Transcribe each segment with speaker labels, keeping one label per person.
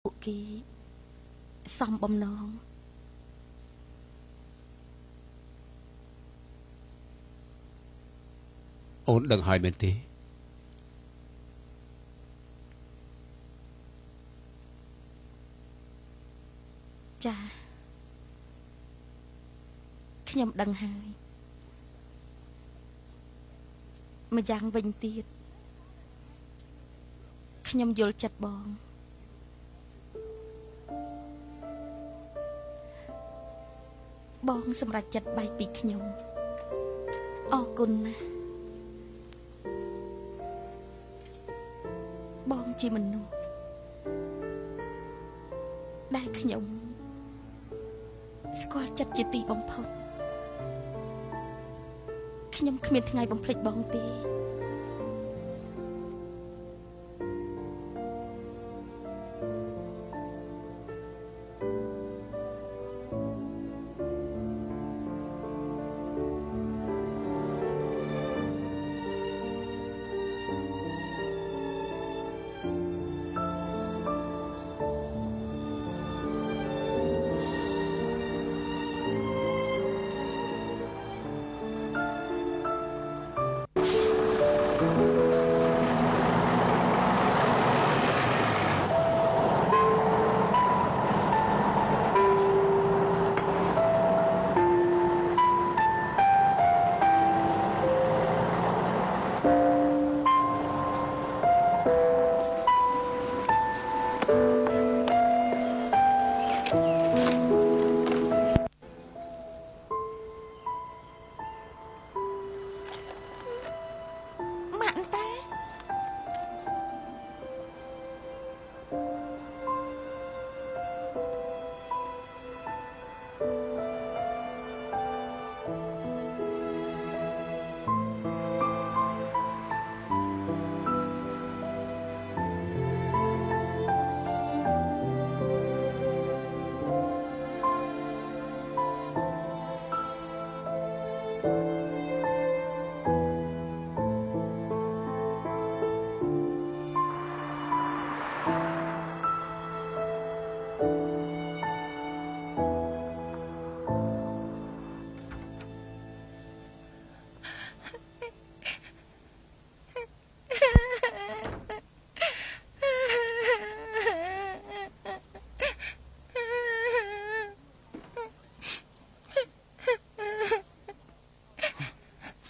Speaker 1: ពួកគេសំបំណង
Speaker 2: អូនដឹងហើយមែនទេ
Speaker 1: ចាខ្ញុំដឹងហើយម្យ៉ាងវិញទៀតខ្ញុំយល់ចិត្តបងសម្រេចចិត្តបែកពីខ្ញុំអរគុណណាស់បងជាមនុស្សដែលខ្ញុំស្គាល់ចិត្តជាទីបំផុតខ្ញុំគ្មានថ្ងៃបំភ្លេចបងទេ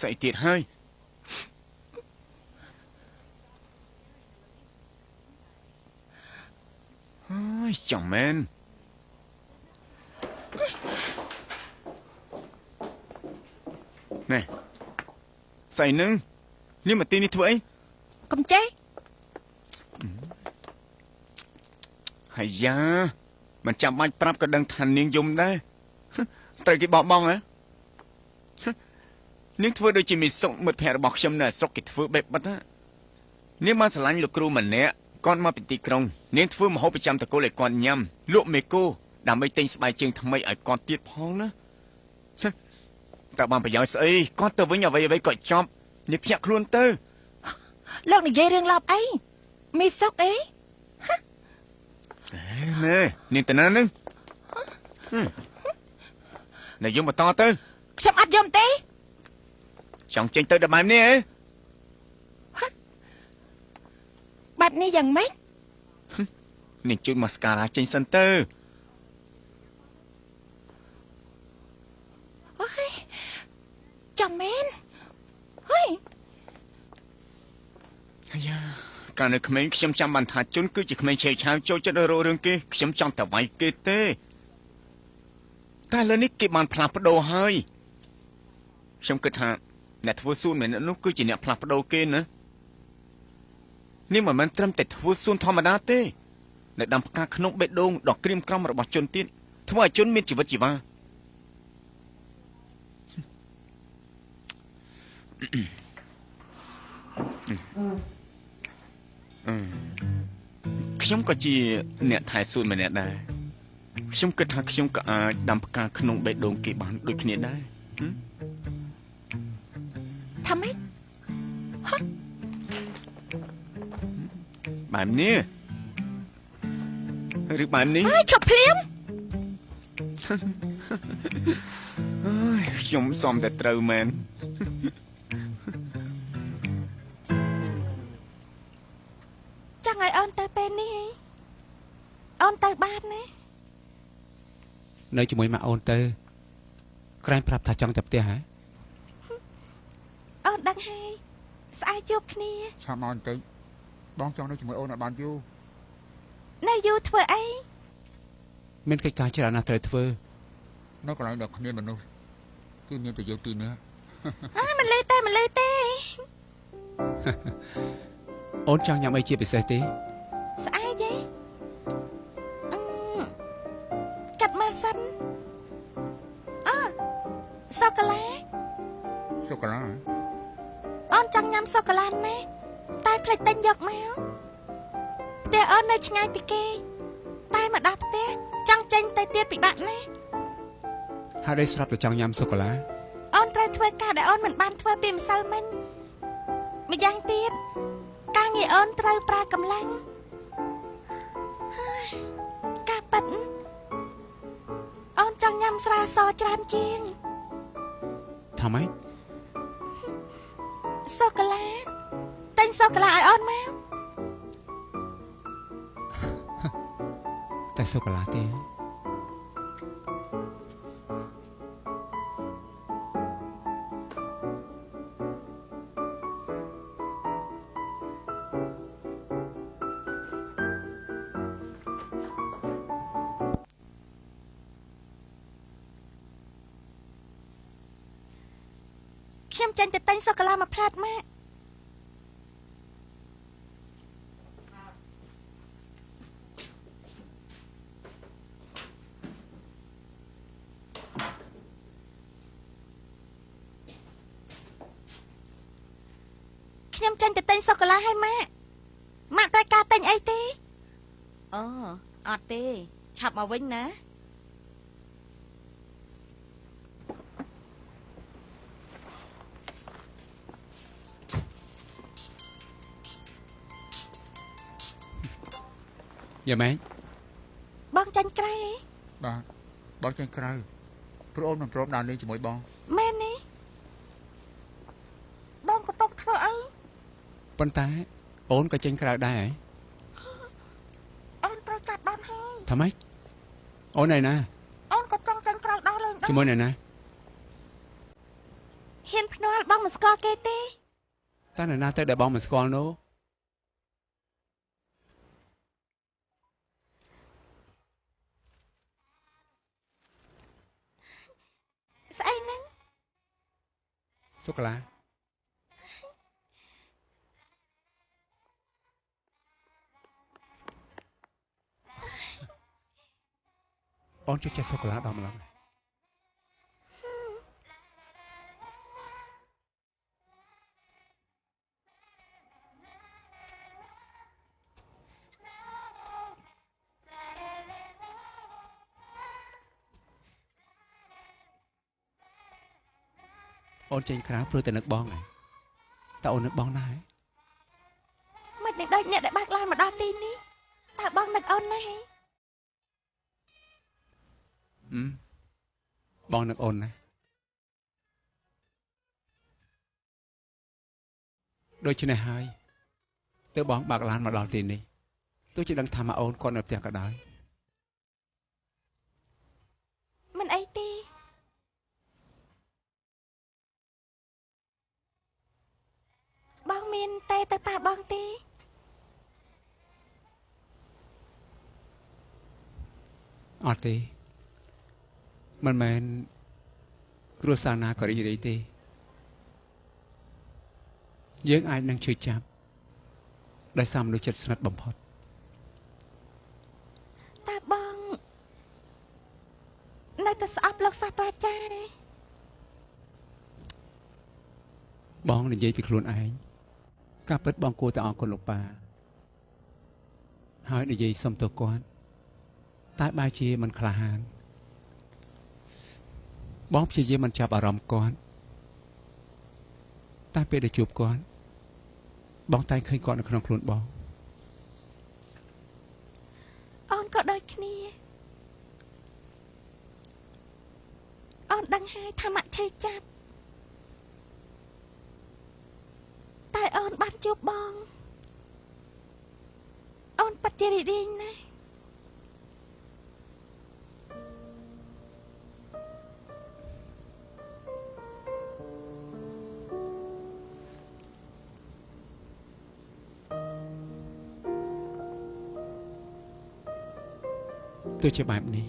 Speaker 3: ស្អីទៀតហើយអើយចាំមែនណែស្អីនឹងនេះមកទីនេះធ្វើអី
Speaker 1: កុំចេះ
Speaker 3: ហើយយ៉ាមិនចាំបាច់ប្រាប់ក៏ដឹងថានាងយំដែរត្រូវគេបោះបង់ហ៎នាងធ្វើដូចជាមីសុកមិត្តភក្តិរបស់ខ្ញុំនៅស្រុកគេធ្វើបែបបិទណានាងបានស្រឡាញ់លោកគ្រូម្នាក់គាត់មកពីទីក្រុងនាងធ្វើម្ហូបប្រចាំតកូលឲ្យគាត់ញ៉ាំលក់មេកូដើម្បីទិញស្បែកជើងថ្មីឲ្យគាត់ទៀតផងណាតែបានប្រយោជន៍ស្អីគាត់ទៅវិញអ្វីក៏ចប់នាងភ្ញាក់ខ្លួនទៅ
Speaker 1: លោកនិយាយរឿងឡប់អីមីសុកអី
Speaker 3: ណែនាងតាណានឹងណែយំបន្តទៅ
Speaker 1: ខ្ញុំអត់យំទេ
Speaker 3: ចង់ចេញទៅដល់បែបនេះហ៎
Speaker 1: បែបនេះយ៉ាងម៉េច
Speaker 3: នាងជួយម៉ាស្ការ៉ាចេញសិនទៅ
Speaker 1: អូយចាំមែនហុយ
Speaker 3: យ៉ាកាលនៅក្មេងខ្ញុំចាំបានថាជន់គឺជាក្មេងឆេវឆាវចូលចិត្តរករឿងគេខ្ញុំចង់តែវាយគេទេតែឥឡូវនេះគេបានផ្លាស់ប្ដូរហើយខ្ញុំគិតថាអ្នកធ្វើសួនមែននោះគឺជាអ្នកផ្លាស់ប្ដូរគេណានេះមិនមែនត្រឹមតែធ្វើសួនធម្មតាទេនៅដាំផ្កាក្នុងបេះដូងដ៏ក្រៀមក្រំរបស់ជនទៀតធ្វើឲ្យជនមានជីវិតជីវ៉ាខ្ញុំក៏ជាអ្នកថែសួនម្នាក់ដែរខ្ញុំគិតថាខ្ញុំក៏អាចដាំផ្កាក្នុងបេះដូងគេបានដូចគ្នាដែរ
Speaker 1: ថាម៉េច
Speaker 3: បែបនេះ ឬបែបនេះ
Speaker 1: ហើយឈប់ភ្លាម
Speaker 3: ខ្ញុំសំតែត្រូវមែន
Speaker 1: ចង់ឲ្យអូនទៅពេលនេះអូនទៅបានណា
Speaker 2: នៅជាមួយម៉ាក់អូនទៅក្រែងប្រាប់ថាចង់ទៅផ្ទះហ៎
Speaker 1: អូនដឹងហើយស្អែកជួបគ្នា
Speaker 4: ឆាប់មកបន្តិចបងចង់នៅជាមួយអូនឲ្យបានយូរ
Speaker 1: នៅយូរធ្វើអី
Speaker 2: មានកិច្ចការច្រើនណាស់ត្រូវធ្វើ
Speaker 4: នៅកន្លែងដែលគ្មានមនុស្សគឺមានតែយើងពីរនាក់
Speaker 1: អើមិនលើទេ
Speaker 2: អូនចង់ញ៉ាំអីជាពិសេសទេ
Speaker 1: ស្អែកទេកាត់មើលសិនសូកូឡា
Speaker 4: សូកូឡា
Speaker 1: អូនចង់ញ៉ាំសូកូឡាណាតែផ្លេចទិញយកមកផ្ទះអូននៅឆ្ងាយពីគេតែមកដល់ផ្ទះចង់ចេញទៅទៀតពិបាកណាស់
Speaker 2: ហើយđâyស្រាប់តែចង់ញ៉ាំសូកូឡា
Speaker 1: អូនត្រូវធ្វើការដែលអូនមិនបានធ្វើពីម្សិលមិញម្យ៉ាងទៀតការងារអូនត្រូវប្រើកម្លាំងការប៉ັດអូនចង់ញ៉ាំស្រាសច្រើនជាង
Speaker 2: ថាម៉េច
Speaker 1: សូកូឡាទិញសូកូឡាឲ្យអូនមក
Speaker 2: តែសូកូឡាទេ
Speaker 1: ខ្ញុំចេញទៅទិញសូកូឡាមកផ្លាត់ម៉ាក់ខ្ញុំចេញទៅទិញសូកូឡាឲ្យម៉ាក់ត្រូវការទិញអីទេអូអត់ទេឆាប់មកវិញណា
Speaker 2: យ៉ាម៉េច
Speaker 1: បងចាញ់ក្រៃ
Speaker 4: បាទបងចេញក្រៅព្រោះអូនមិនព្រមដើរលេងជាមួយបង
Speaker 1: មែនទេបងក៏ຕົកធ្វើអី
Speaker 2: ប៉ុន្តែអូនក៏ចេញក្រៅដែរហ៎
Speaker 1: អូនត្រូវកាត់បានហើយ
Speaker 2: ថាម៉េចអូនឯណា
Speaker 1: អូនក៏ចង់ចាញ់ក្រៅដើរលេងដែរ
Speaker 2: ជាមួយអ្នកណា
Speaker 1: ហ៊ានភ្នាល់បងមិនស្គាល់គេទេ
Speaker 2: តើអ្នកណាទៅដែលបងមិនស្គាល់នោះ
Speaker 1: ស្អីហ្នឹង
Speaker 2: សូកូឡា អូនជួយចេះសូកូឡាដល់ម្ល៉េះ អូនចេញក្រៅព្រោះតែនឹកបងហ៎តើអូននឹកបងណាស់ហ៎
Speaker 1: មិននឹងដូចអ្នកដែលបើកឡានមកដល់ទីនេះតើបងនឹកអូនណាស់
Speaker 2: បងនឹកអូនណាស់ដូច្នេះហើយទើបបងបើកឡានមកដល់ទីនេះទោះជាដឹងថាម៉ាក់អូនគាត់នៅផ្ទះក៏ដោយ
Speaker 1: មិនអីទេបងមានតែទៅប៉ាបងទេ
Speaker 2: អត់ទេមិនមែនគ្រួសារណាក៏រីករាយទេយើងអាចនឹងជួយចាប់ដោយសារមនុស្សចិត្តស្និទ្ធបំផុត
Speaker 1: តើបងនៅតែស្អប់លោកសាស្ត្រាចារ្យទេ
Speaker 2: បងនិយាយពីខ្លួនឯងការពិតបងគួរតែអរគុណលោកប៉ាហើយនិយាយសុំទោសគាត់តែបែរជាមិនក្លាហានបងព្យាយាមមិនចាប់អារម្មណ៍គាត់តែពេលដែលជួបគាត់បងតែឃើញគាត់នៅក្នុងខ្លួនបង
Speaker 1: អូនក៏ដូច ដូចគ្នាអូនដឹងហើយថាម៉ាក់ឈឺចាប់តែអូនបានជួបបងអូនពិតជារីករាយណាស់
Speaker 2: ទោះជាបែបនេះ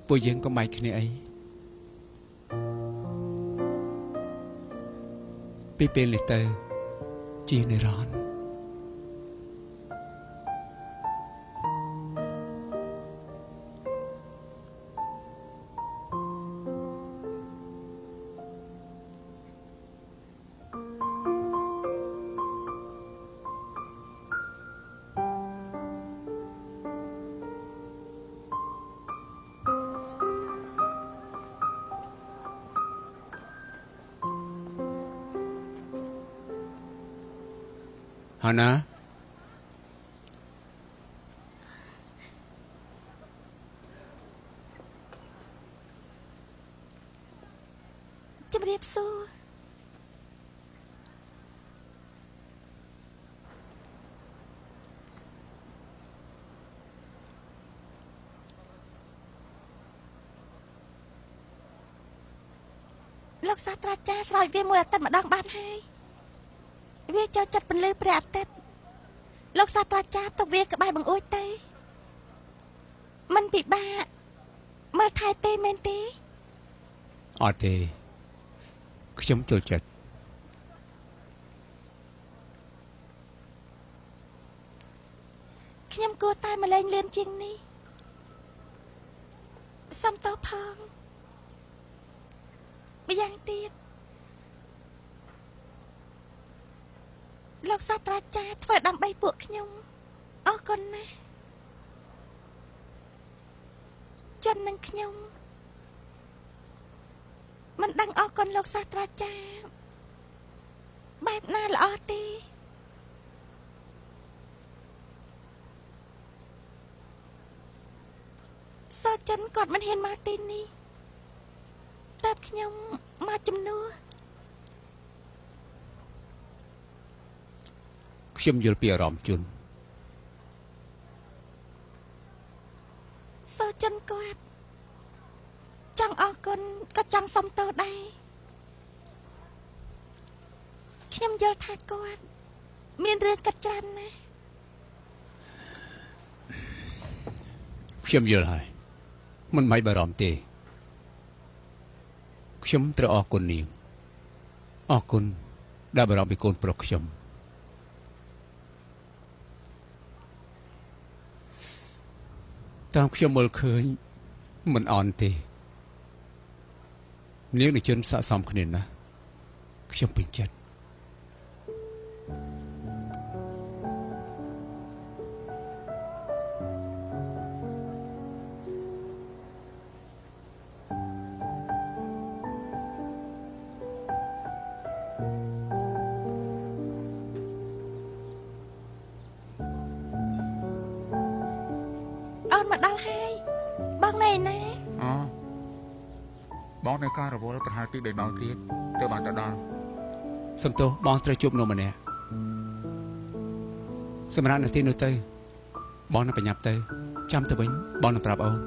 Speaker 2: ពួកយើងក៏បែកគ្នាអីពីពេលនេះទៅជានិរន្តរ៍ហណា
Speaker 1: ជំរាបសួរលោកសាស្ត្រាចារ្យស្រោចវាមួយអាទិត្យម្ដងបានហើយវាចូលចិត្តពន្លឺព្រះអាទិត្យលោកសាស្ត្រាចារ្យទុកវាក្បែរបង្អួចទេមិនពិបាកមើលថែទេមែនទេ
Speaker 2: អត់ទេខ្ញុំចូលចិត្ត
Speaker 1: ខ្ញុំគួរតែមកលេងលឿនជាងនេះសុំទោសផងម្យ៉ាងទៀតលោកសាស្ត្រាចារ្យធ្វើដើម្បីពួកខ្ញុំអរគុណណាស់ចិននឹងខ្ញុំមិនដឹងអរគុណលោកសាស្ត្រាចារ្យបែបណាល្អទេសោចិនគាត់មិនហ៊ានមកទីនេះតែខ្ញុំមកជំនួស
Speaker 2: ខ្ញុំយល់ពីអារម្មណ៍ជុន
Speaker 1: សូចិនគាត់ចង់អរគុណក៏ចង់សុំទោសដែរខ្ញុំយល់ថាគាត់មានរឿងកាត់ច្រើនណាស់
Speaker 2: ខ្ញុំយល់ហើយមិនបាច់បារម្ភទេខ្ញុំត្រូវអរគុណនាងអរគុណដែលបារម្ភពីកូនប្រុសខ្ញុំតាមខ្ញុំមើលឃើញមិនអន់ទេនាងនឹងជន់ស័ក្តិសមគ្នាណាស់ខ្ញុំពេញចិត្ត
Speaker 1: អូនមកដល់ហើយបងនៅឯណា
Speaker 4: អូបងនៅការរវល់ប្រហែលពី3ម៉ោងទៀតទើបបានទៅដល់
Speaker 2: សំទោសបងត្រូវជួបនំម្នាក់សម្រាប់នាទីនោះទៅបងនឹងប្រញាប់ទៅចាំទៅវិញបងនឹងប្រាប់អូន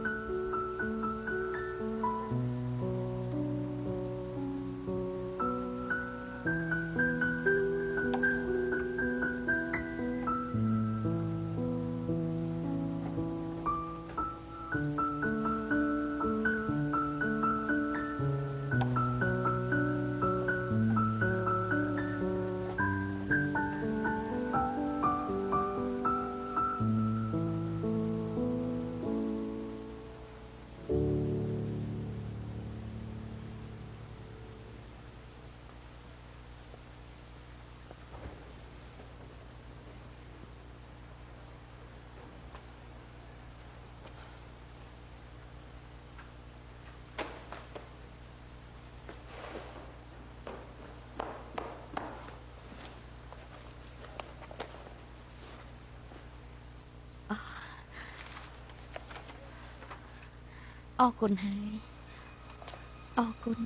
Speaker 1: អរគុណហើយអរគុណ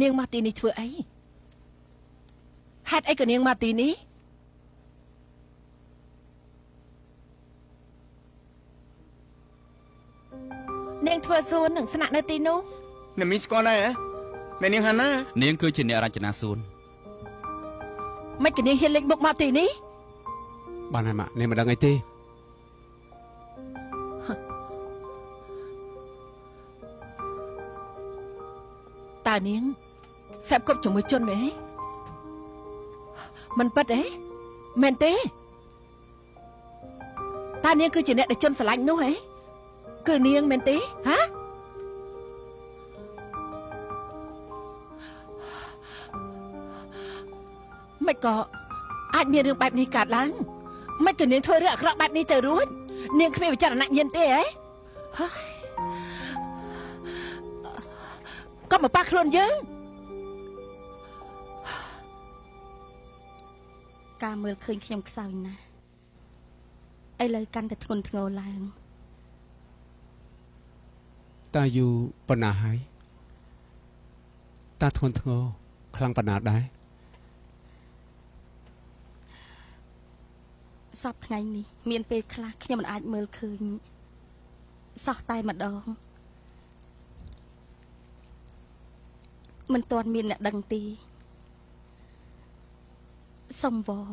Speaker 5: នាងមកទីនេះធ្វើអីហេតុអីក៏នាងមកទីនេះនាងធ្វើសួននឹងស្នាក់នៅទីនោះ
Speaker 3: អ្នកមីងស្គាល់ដែរអ្នកនាងហាណា
Speaker 6: នាងគឺជាអ្នករចនាសួន
Speaker 5: មិនក៏នាងហ៊ានលេចមុខមកទីនេះ
Speaker 2: បានហើយម៉ាក់នាងមិនដឹងអីទេ
Speaker 5: តើនាងសាប់គប់ជាមួយជនទេមិនពិតទេមែនទេតើនាងគឺជាអ្នកដែលជនស្រឡាញ់នោះហ៎គឺនាងមែនទេហាមិនក៏អាចមានរឿងបែបនេះកើតឡើងមិនក៏នាងធ្វើរឿងអាក្រក់បែបនេះទៅរួចនាងគ្មានវិចារណញ្ញាណទេហ៎ក៏មកប៉ះខ្លួនយើង
Speaker 1: ការមើលឃើញខ្ញុំខ្សោយណាស់ឥឡូវកាន់តែធ្ងន់ធ្ងរឡើង
Speaker 2: តាយូរប៉ុណ្ណាហើយតាធ្ងន់ធ្ងរខ្លាំងប៉ុណ្ណាដែរ
Speaker 1: សពថ្ងៃនេះមានពេលខ្លះខ្ញុំមិនអាចមើលឃើញសោះតែម្ដងមិនទាន់មានអ្នកដឹងទេសុំវរ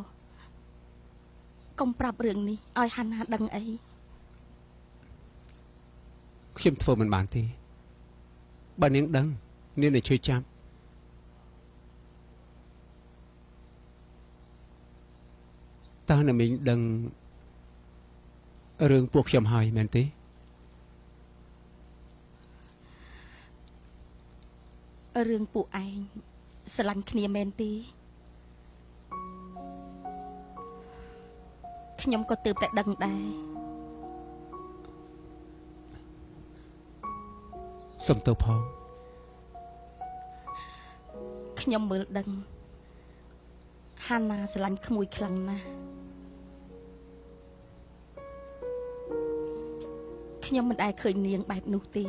Speaker 1: កុំប្រាប់រឿងនេះឲ្យហាណាដឹងអី
Speaker 2: ខ្ញុំធ្វើមិនបានទេបើនាងដឹងនាងនឹងជួយចាប់តើអ្នកមីងដឹងរឿងពួកខ្ញុំហើយមែនទេ
Speaker 1: រឿងពួកឯងស្រឡាញ់គ្នាមែនទេខ្ញុំក៏ទើបតែដឹងដែរ
Speaker 2: សុំទោសផង
Speaker 1: ខ្ញុំមើលដឹងហាណាស្រឡាញ់ក្មួយខ្លាំងណាស់ខ្ញុំមិនដែលឃើញនាងបែបនោះទេ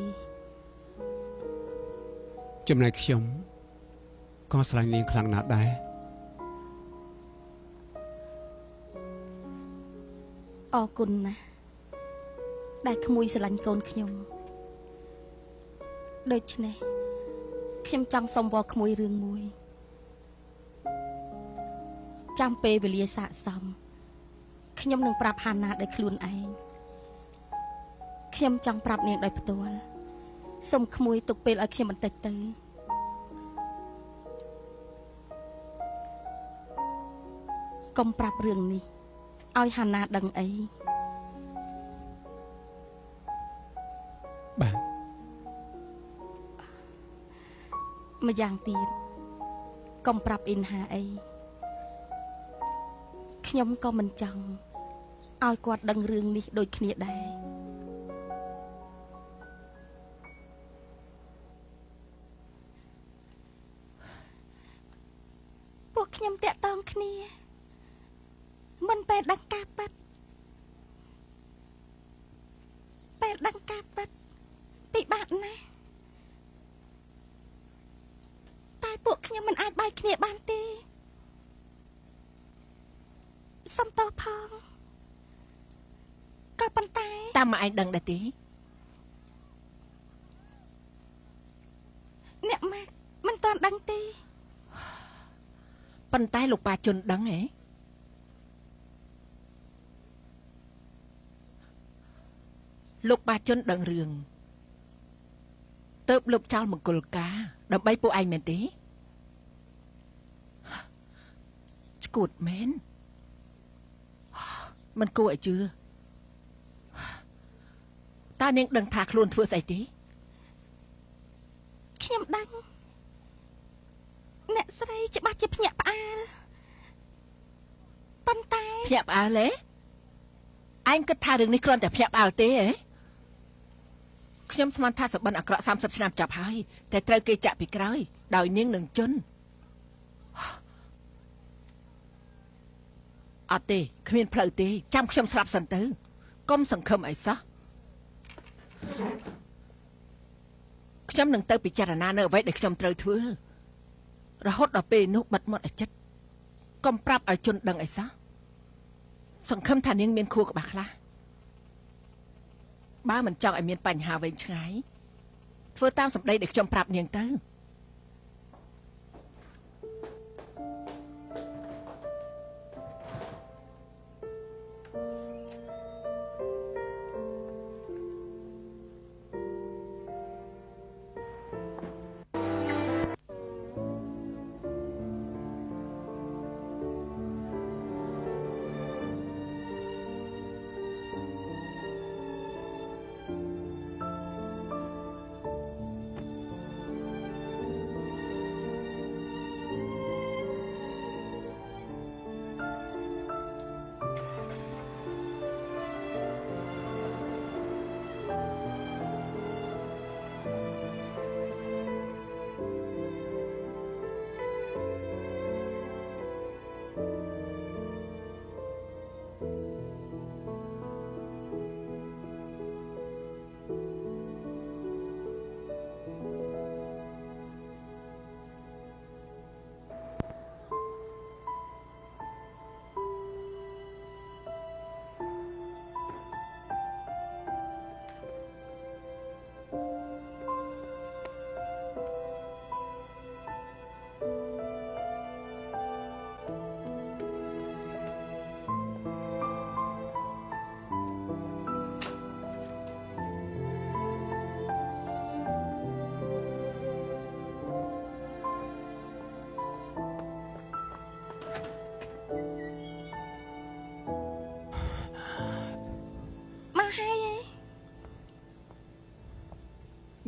Speaker 2: ចំណែកខ្ញុំក៏ស្រឡាញ់នាងខ្លាំងណាស់ដែរ
Speaker 1: អរគុណណាស់ដែលក្មួយស្រឡាញ់កូនខ្ញុំដូច្នេះខ្ញុំចង់សុំវល់ក្មួយរឿងមួយចាំពេលវេលាស័ក្តិសមខ្ញុំនឹងប្រាប់ហាណាដោយខ្លួនឯងខ្ញុំចង់ប្រាប់នាងដោយផ្ទាល់សុំក្មួយទុកពេលឲ្យខ្ញុំបន្តិចទៅកុំប្រាប់រឿងនេះឲ្យហាណាដឹងអី
Speaker 2: បាទ
Speaker 1: ម្យ៉ាងទៀតកុំប្រាប់អ៊ីនហាអីខ្ញុំក៏មិនចង់ឲ្យគាត់ដឹងរឿងនេះដូចគ្នាដែរពួកខ្ញុំតាក់ទងគ្នាមិនពេលដឹងការពិតពេលដឹងការពិតពិបាកណាស់តែពួកខ្ញុំមិនអាចបែកគ្នាបានទេសុំទោសផងក៏ប៉ុន្តែ
Speaker 5: តាមមកឯងដឹងដែរទេ
Speaker 1: អ្នកម៉ាក់មិនទាន់ដឹងទេ
Speaker 5: ប៉ុន្តែលោកប៉ាជុនដឹងហ៎លោកប៉ាជុនដឹងរឿងទៅលោកចោលមង្គលការដើម្បីពួកឯងមែនទេឈួតមែនមិនគួរឲ្យជឿតើនាងដឹងថាខ្លួនធ្វើស្អីទេ
Speaker 1: ខ្ញុំដឹងអ្នកស្រីច្បាស់ជាភ្ញាក់ផ្អើលប៉ុន្តែ
Speaker 5: ភ្ញាក់ផ្អើលទេឯងគិតថារឿងនេះគ្រាន់តែភ្ញាក់ផ្អើលទេហ៎ខ្ញុំស្មានថាសបិនអាក្រក់30ឆ្នាំចាប់ហើយតែត្រូវគេចាក់ពីក្រោយដោយនាងនឹងជន់អត់ទេគ្មានផ្លូវទេចាំខ្ញុំស្លាប់សិនទៅកុំសង្ឃឹមអីសោះខ្ញុំនឹងទៅពិចារណានៅអ្វីដែលខ្ញុំត្រូវធ្វើរហូតដល់ពេលនោះបិទមាត់ឲ្យចិត្តកុំប្រាប់ឲ្យជន់ដឹងអីសោះសង្ឃឹមថានាងមានខួរក្បាលខ្លះបើមិនចង់ឲ្យមានបញ្ហាវែងឆ្ងាយធ្វើតាមសម្ដីដែលខ្ញុំប្រាប់នាងទៅ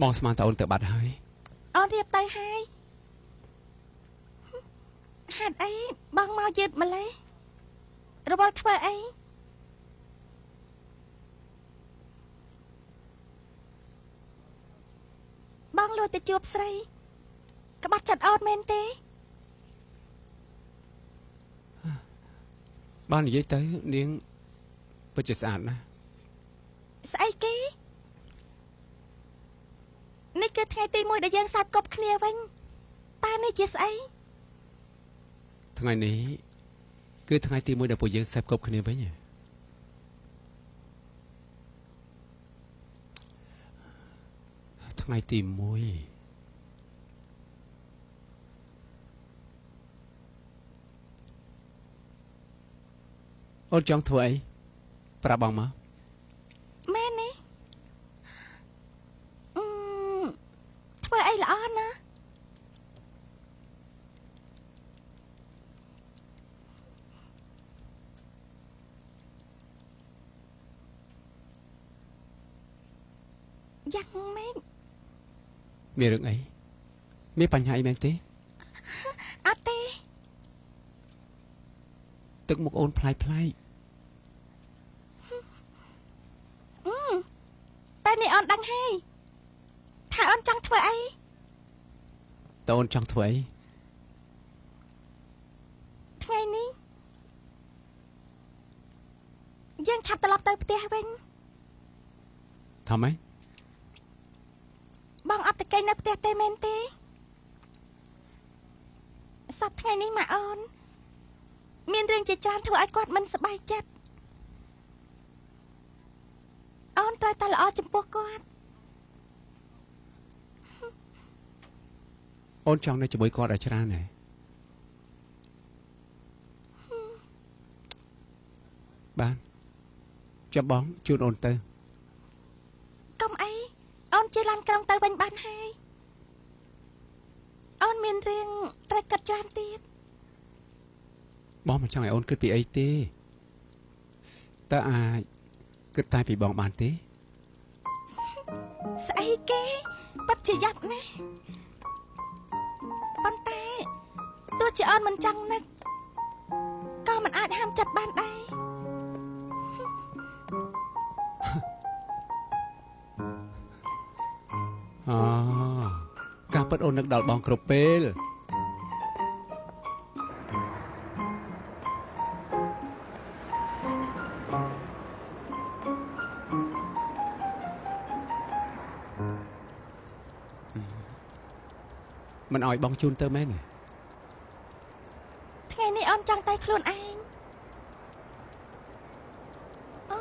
Speaker 2: បងស្មានតើអូនទៅបាត់ហើយ
Speaker 1: អូនរៀបទៅហើយហេតុអីបងមកយឺតម្លេះរបល់ធ្វើអីបងលួចទៅជួបស្រីក្បត់ចិត្តអូនមែនទេ
Speaker 2: បាននិយាយទៅនាងពិតជាស្អាតណាស់
Speaker 1: ស្អីគេនេះគឺថ្ងៃទី1ដែលយើងសាច់គប់គ្នាវិញតើនេះជាស្អី
Speaker 2: ថ្ងៃនេះគឺថ្ងៃទី1ដែលពួកយើងសាច់គប់គ្នាវិញថ្ងៃទី1អូនចង់ធ្វើអីប្រាប់បងមក
Speaker 1: មែនទេធ្វើអីល្អណាស់យ៉ាងម៉េច
Speaker 2: មានរឿងអីមានបញ្ហាអីមែនទេ
Speaker 1: អត់ទេ
Speaker 2: ទឹកមុខអូនផ្លាយផ្លាយ
Speaker 1: តែនេះអូនដឹងហើយថាអូនចង់ធ្វើអី
Speaker 2: តើអូនចង់ធ្វើអី
Speaker 1: ថ្ងៃនេះយើងឆាប់ត្រឡប់ទៅផ្ទះវិញ
Speaker 2: ថាម៉េច
Speaker 1: បងអត់ទៅគេងនៅផ្ទះទេមែនទេសប្តាហ៍ថ្ងៃនេះម៉ាអូនមានរឿងជាច្រើនធ្វើឲ្យគាត់មិនសប្បាយចិត្តអូនត្រូវតែល្អចំពោះគាត់
Speaker 2: អូនចង់នៅជាមួយគាត់ឲ្យច្រើនណាស់ បានចាំបងជូនអូនទៅ
Speaker 1: កុំអីអូនជិះឡានក្រុងទៅវិញបានហើយអូនមានរឿងត្រូវកាត់ច្រើនទៀត
Speaker 2: បងមិនចង់ឲ្យអូនគិតពីអីទេតើអាចគិតតែពីបងបានទេ
Speaker 1: ស្អីគេបាត់ជាយ៉ាប់ណាស់ប៉ុន្តែទោះជាអូនមិនចង់នឹកក៏មិនអាចហាមចិត្តបានដែរ
Speaker 2: អូការពិតអូននឹកដល់បងគ្រប់ពេលមិនឲ្យបងជូនទៅមែនទេ
Speaker 1: ថ្ងៃនេះអូនចង់តែខ្លួនឯងអូ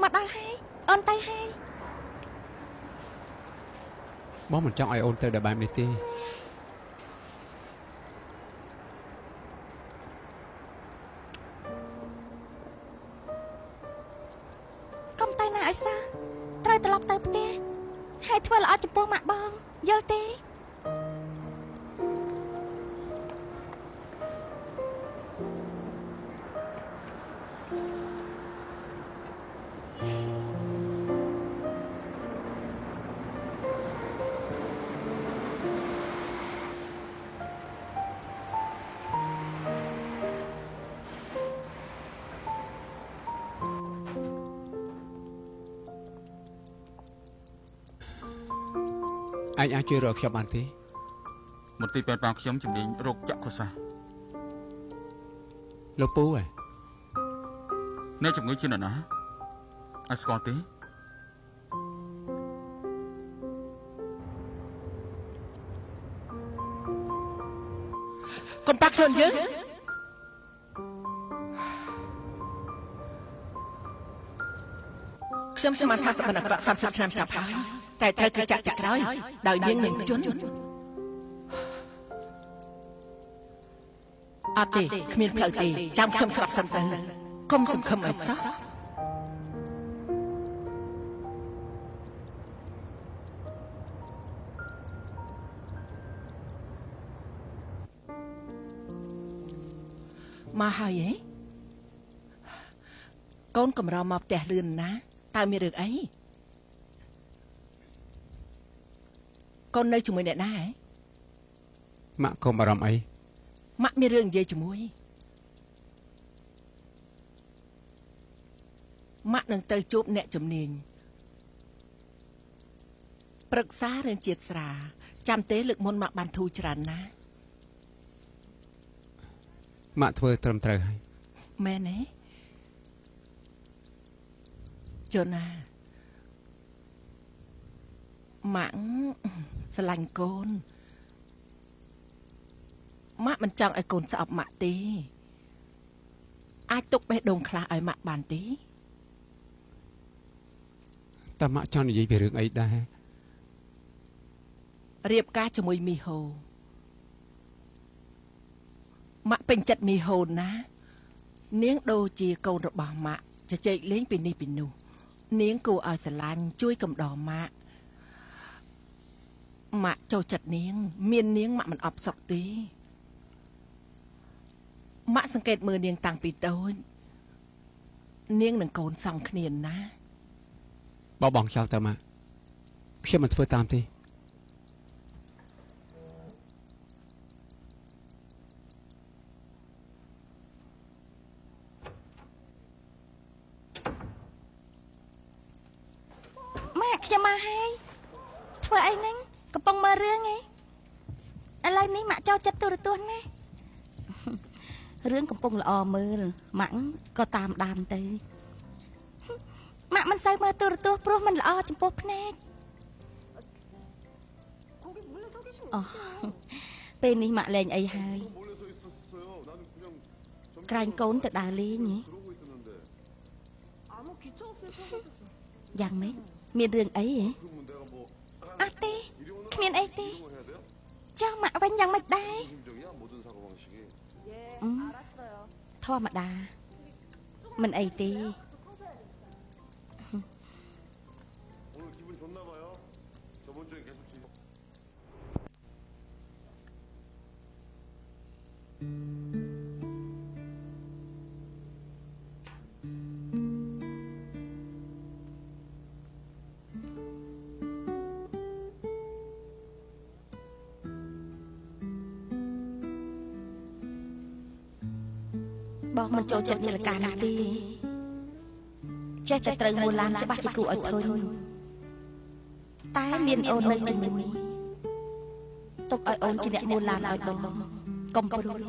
Speaker 1: មកដល់ហើយអូនទៅហើយ
Speaker 2: បងមិនចង់ឲ្យអូនទៅដល់បែបនេះទេ
Speaker 1: កុំទៅណាឲ្យសោះត្រូវត្រឡប់ទៅផ្ទះហើយធ្វើល្អចំពោះម៉ាក់បងយល់ទេ
Speaker 2: អញអាចជួយរកខ្ញុំបានទេ
Speaker 4: មន្ទីរពេទ្យបានខ្ញុំជំនាញរោគចក្ខុសាស្ត្រ
Speaker 2: លោកពូហ៎
Speaker 4: អ្នកជំងឺជានរណាអាចស្គាល់ទេ
Speaker 5: កុំបាក់ខ្លួនយើងខ្ញុំស្មានថាសបានអាក្រក់30ឆ្នាំចាប់ហើយតែត្រូវគេចាក់ក្រោយដោយនាងនឹងជន់អត់ទេគ្មានផ្លូវទេចាំខ្ញុំស្រាប់សិនទៅកុំសង្ឃឹមឲ្យសោះមកហើយហ៎កូនកំរមកផ្ទះលឿនណាតើមានរឿងអីកូននៅជាមួយអ្នកណាហ៎
Speaker 2: ម៉ាក់កុំអារម្មណ៍អី
Speaker 5: ម៉ាក់មានរឿងនិយាយជាមួយម៉ាក់នឹងទៅជួបអ្នកជំនាញប្រឹក្សារឿងជាតិស្រាចាំទេលើកមុនម៉ាក់បានធូរច្រើនណាស់
Speaker 2: ម៉ាក់ធ្វើត្រឹមត្រូវហើយ
Speaker 5: មែនទេជូណាម៉ាក់ស្រឡាញ់កូនម៉ាក់មិនចង់ឲ្យកូនស្អប់ម៉ាក់ទេអាចទុកបេះដូងខ្លះឲ្យម៉ាក់បានទេ
Speaker 2: តើម៉ាក់ចង់និយាយពីរឿងអីដែរ
Speaker 5: រៀបការជាមួយមីហូម៉ាក់ពេញចិត្តមីហូណានាងដូចជាកូនរបស់ម៉ាក់ជជែកលេងពីនេះពីនោះនាងគួរឲ្យស្រឡាញ់ជួយកំដរម៉ាក់ម៉ាក់ចូលចិត្តនាងមាននាងម៉ាក់មិនអបសុខទេម៉ាក់សង្កេតមើលនាងតាំងពីតូចនាងនឹងកូនសង់គ្នាណា
Speaker 2: បងចោលទៅម៉ាក់ខ្ញុំមិនធ្វើតាមទេ
Speaker 1: ម៉ាក់ខ្ញុំមកហើយធ្វើអីហ្នឹងកំពុងមើលរឿងឯងឥឡូវនេះម៉ាក់ចូលចិត្តទូរទស្សន៍ណារឿងកំពុងល្អមើលម៉ាក់ក៏តាមដានទៅម៉ាក់មិនសូវមើលទូរទស្សន៍ព្រោះมันល្អចំពោះភ្នែកអូពេលនេះម៉ាក់លេងអីហើយក្រែងកូនទៅដើរលេងហ៎យ៉ាងម៉េចមានរឿងអីហ៎អត់ទេគ្មានអីទេចុះម៉ាក់វិញយ៉ាងម៉េចដែរធម្មតា មិនអីទេ បងមិនចូលចិត្តនាឡិកានេះទេចេះតែត្រូវមួលឡានច្បាស់ជាគួរឲ្យធុញតែមានអូននៅជាមួយទុកឲ្យអូនជាអ្នកមួលឡានឲ្យបងកុំព្រួយ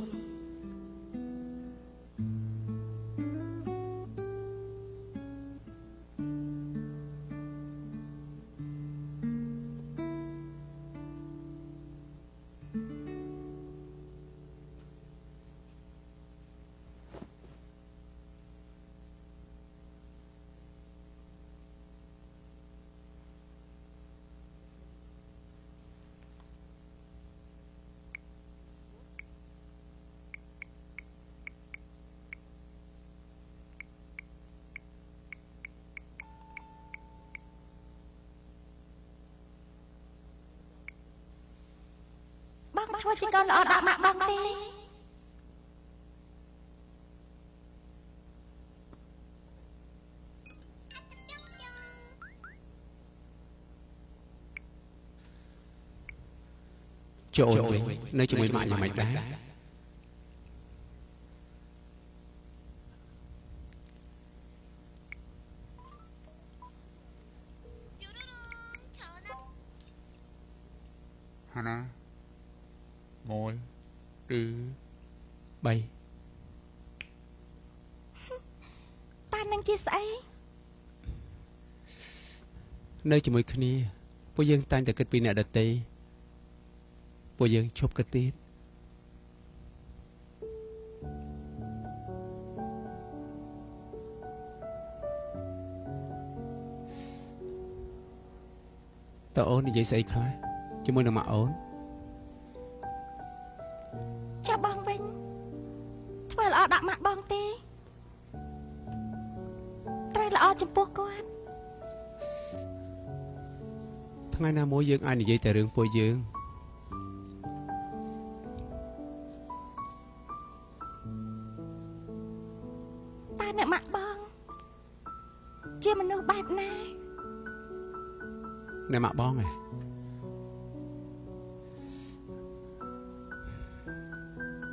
Speaker 1: បងធ្វើជាកូនល្អដាក់ម៉ាក់បងទេ
Speaker 2: ចូលវិញនៅជាមួយម៉ាក់យ៉ាងម៉េចដែរ
Speaker 4: ហាណា1 2
Speaker 2: 3
Speaker 1: តានឹងជាស្អី
Speaker 2: នៅជាមួយគ្នាពួកយើងតែងតែគិតពីអ្នកដទៃពួកយើងឈប់គិតទៀតតើអូននិយាយស្អីខ្លះជាមួយនឹងម៉ាក់អូន
Speaker 1: ចាំបងវិញធ្វើល្អដាក់ម៉ាក់បងទេត្រូវល្អចំពោះគាត់
Speaker 2: ថ្ងៃណាមួយយើងអាចនិយាយតែរឿងពួកយើង
Speaker 1: តើអ្នកម៉ាក់បងជាមនុស្សបែបណា
Speaker 2: អ្នកម៉ាក់បងហ៎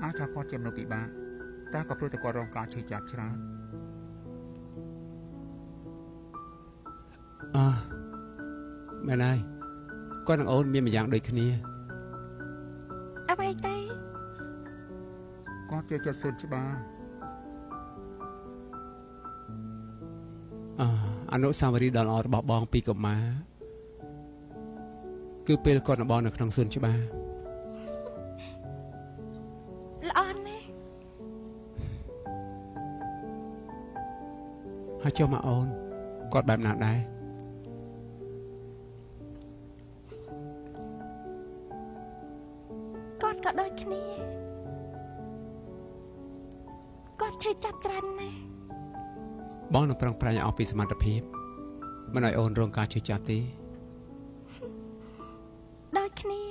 Speaker 4: អាចថាគាត់ជាមនុស្សពិបាកតែក៏ព្រោះតែគាត់រងការឈឺចាប់ច្រើន
Speaker 2: មែនហើយគាត់នឹងអូនមានម្យ៉ាងដូចគ្នា
Speaker 1: អ្វីទេ
Speaker 4: គាត់ជាចិត្តសួនច្បារ
Speaker 2: អនុស្សាវរីយ៍ដ៏ល្អរបស់បងពីកុមារគឺពេលគាត់នៅបងនៅក្នុងសួនច្បារ
Speaker 1: ល្អណាស់
Speaker 2: ហើយចុះមកអូនគាត់បែបណាដែរ
Speaker 1: គាត់ក៏ដូចគ្នាគាត់ឈឺចាប់ច្រើនណាស់
Speaker 2: បងនឹងប្រឹងប្រែងឲ្យអស់ពីសមត្ថភាពមិនឲ្យអូនរងការឈឺចាប់ទេ
Speaker 1: ដូចគ្នា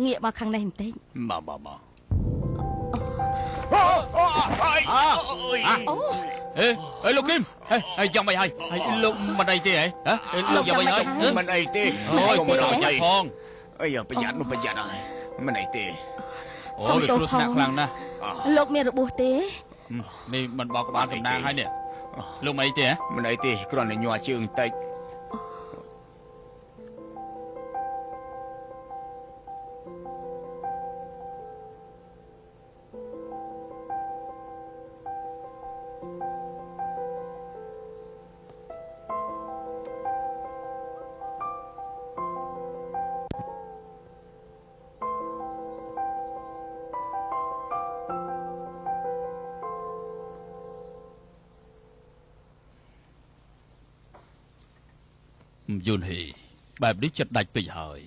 Speaker 1: ងាកមកខាងនេះបន្តិច
Speaker 3: មក
Speaker 1: អូ
Speaker 6: អេលោកគឹមហេយ៉ាងម៉េចហើយលោកមិនអីទេហ៎លោកយ៉ាងម៉េចហើយ
Speaker 3: មិនអីទេ
Speaker 6: អូយមិនអីផង
Speaker 3: អីប្រយ័ត្ននោះប្រយ័ត្នហើយមិនអីទេ
Speaker 6: អូវាគ្រោះថ្នាក់ខ្លាំងណាស់
Speaker 1: លោកមានរបួសទេ
Speaker 6: នេះមិនបោកក្បាលសំណាងហើយនេះលោកមិនអីទេហ៎
Speaker 3: មិនអីទេគ្រាន់តែញ័រជើងបន្តិច
Speaker 6: យូនហេបែបនេះចិត្តដាច់ពេកហើយ